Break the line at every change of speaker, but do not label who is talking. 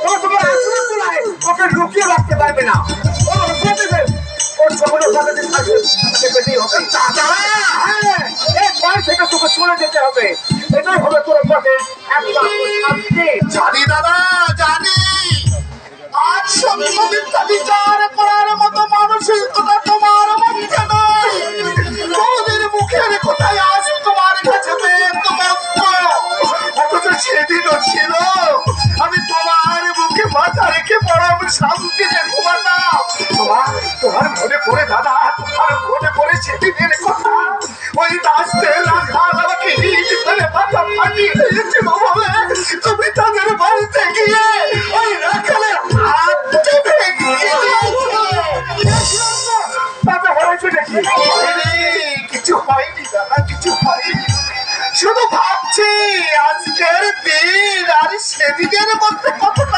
তবে তোমার আসলে চুলায় ওকে লুকিয়ে রাখতে পারবে না। ওর সকলের বাড়িতে থাকবে, আমাকে পেতেই হবে। দাদা, হ্যাঁ, এই বাড়ি থেকে তোকে চলে যেতে হবে। এটাই হবে তোর পথে একমাত্র শান্তি।
জানি দাদা, জানি। আজ সত্যমিথ্যা বিচার করার মতো মানসিকতা তোমার মধ্যে নাই। তোদের মুখের কোথায় আজ তোমার কাছে অথচ সেদিনও ছিল আমি তোমার মুখে মাথা রেখে পড়াম শান্তিতে ঘুমাতাম। তোমার মনে পড়ে দাদা, তোমার মনে পড়ে সেদিনের কথা। ওই রাস্তে রাখাল আমাকে হিট করে মাথা ফাটিয়ে দিয়েছিল বলে তুমি তাদের বাড়িতে গিয়ে ওই রাখালের হাত টিপে কিছু হয়নি দাদা, কিছু হয়নি। শুধু ভাবছি আজকের দিন আর সেদিনের মধ্যে কতটা